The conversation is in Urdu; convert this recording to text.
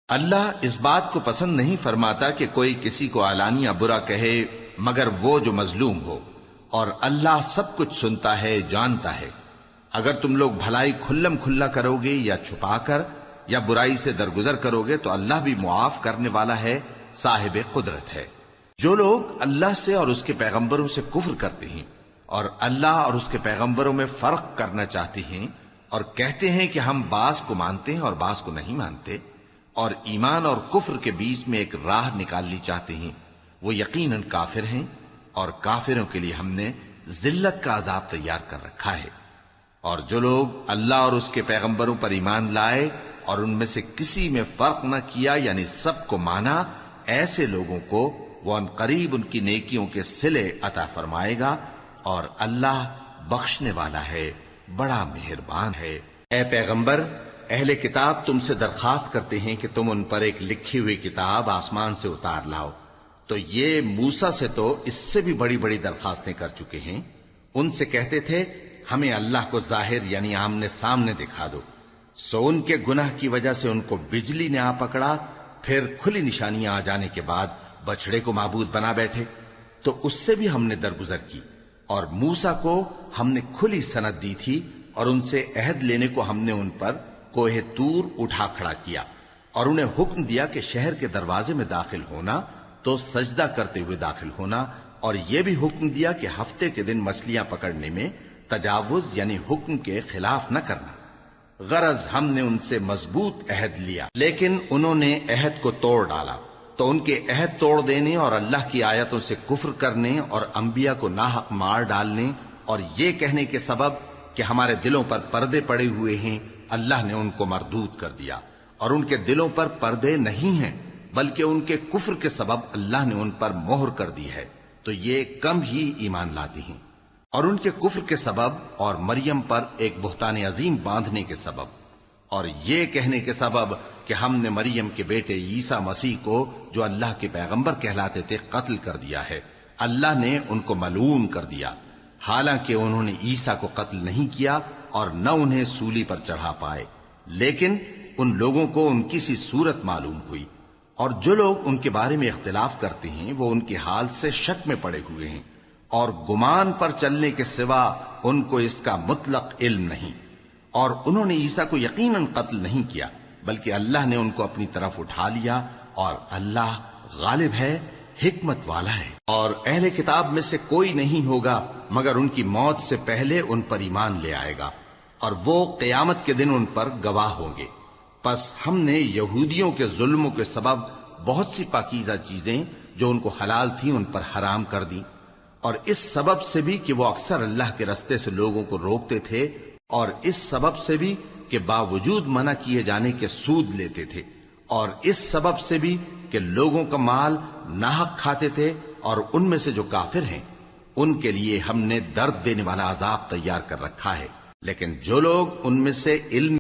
اللہ اس بات کو پسند نہیں فرماتا کہ کوئی کسی کو علانیہ برا کہے مگر وہ جو مظلوم ہو، اور اللہ سب کچھ سنتا ہے، جانتا ہے۔ اگر تم لوگ بھلائی کھلم کھلا کرو گے یا چھپا کر یا برائی سے درگزر کرو گے تو اللہ بھی معاف کرنے والا ہے، صاحب قدرت ہے۔ جو لوگ اللہ سے اور اس کے پیغمبروں سے کفر کرتے ہیں اور اللہ اور اس کے پیغمبروں میں فرق کرنا چاہتے ہیں اور کہتے ہیں کہ ہم بعض کو مانتے ہیں اور بعض کو نہیں مانتے، اور ایمان اور کفر کے بیچ میں ایک راہ نکالنی چاہتے ہیں، وہ یقیناً کافر ہیں، اور کافروں کے لیے ہم نے ذلت کا عذاب تیار کر رکھا ہے۔ اور جو لوگ اللہ اور اس کے پیغمبروں پر ایمان لائے اور ان میں سے کسی میں فرق نہ کیا، یعنی سب کو مانا، ایسے لوگوں کو وہ ان قریب ان کی نیکیوں کے صلے عطا فرمائے گا، اور اللہ بخشنے والا ہے، بڑا مہربان ہے۔ اے پیغمبر، اہل کتاب تم سے درخواست کرتے ہیں کہ تم ان پر ایک لکھی ہوئی کتاب آسمان سے اتار لاؤ، تو یہ موسیٰ سے تو اس سے بھی بڑی بڑی درخواستیں کر چکے ہیں۔ ان سے کہتے تھے ہمیں اللہ کو ظاہر یعنی آمنے سامنے دکھا دو، سو ان کے گناہ کی وجہ سے ان کو بجلی نے آ پکڑا، پھر کھلی نشانیاں آ جانے کے بعد بچڑے کو معبود بنا بیٹھے، تو اس سے بھی ہم نے درگزر کی۔ اور موسیٰ کو ہم نے کھلی سند دی تھی، اور ان سے عہد لینے کو ہم نے ان پر کوہ طور اٹھا کھڑا کیا، اور انہیں حکم دیا کہ شہر کے دروازے میں داخل ہونا تو سجدہ کرتے ہوئے داخل ہونا، اور یہ بھی حکم دیا کہ ہفتے کے دن مچھلیاں پکڑنے میں تجاوز یعنی حکم کے خلاف نہ کرنا۔ غرض ہم نے ان سے مضبوط عہد لیا، لیکن انہوں نے عہد کو توڑ ڈالا، تو ان کے عہد توڑ دینے اور اللہ کی آیتوں سے کفر کرنے اور انبیاء کو ناحق مار ڈالنے اور یہ کہنے کے سبب کہ ہمارے دلوں پر پردے پڑے ہوئے ہیں، اللہ نے ان کو مردود کر دیا۔ اور ان کے دلوں پر پردے نہیں ہیں، بلکہ ان کے کفر کے سبب اللہ نے ان پر مہر کر دی ہے، تو یہ کم ہی ایمان لاتے ہیں۔ اور ان کے کفر کے سبب اور مریم پر ایک بہتان عظیم باندھنے کے سبب اور یہ کہنے کے سبب کہ ہم نے مریم کے بیٹے عیسیٰ مسیح کو جو اللہ کے پیغمبر کہلاتے تھے قتل کر دیا ہے، اللہ نے ان کو ملعون کر دیا، حالانکہ انہوں نے عیسیٰ کو قتل نہیں کیا اور نہ انہیں سولی پر چڑھا پائے، لیکن ان لوگوں کو ان کی سی صورت معلوم ہوئی۔ اور جو لوگ ان کے بارے میں اختلاف کرتے ہیں وہ ان کے حال سے شک میں پڑے ہوئے ہیں، اور گمان پر چلنے کے سوا ان کو اس کا مطلق علم نہیں۔ اور انہوں نے عیسیٰ کو یقیناً قتل نہیں کیا، بلکہ اللہ نے ان کو اپنی طرف اٹھا لیا، اور اللہ غالب ہے، حکمت والا ہے۔ اور اہل کتاب میں سے کوئی نہیں ہوگا مگر ان کی موت سے پہلے ان پر ایمان لے آئے گا، اور وہ قیامت کے دن ان پر گواہ ہوں گے۔ پس ہم نے یہودیوں کے ظلموں کے سبب بہت سی پاکیزہ چیزیں جو ان کو حلال تھیں ان پر حرام کر دیں، اور اس سبب سے بھی کہ وہ اکثر اللہ کے رستے سے لوگوں کو روکتے تھے، اور اس سبب سے بھی کہ باوجود منع کیے جانے کے سود لیتے تھے، اور اس سبب سے بھی کہ لوگوں کا مال ناحق کھاتے تھے، اور ان میں سے جو کافر ہیں ان کے لیے ہم نے درد دینے والا عذاب تیار کر رکھا ہے۔ لیکن جو لوگ ان میں سے علم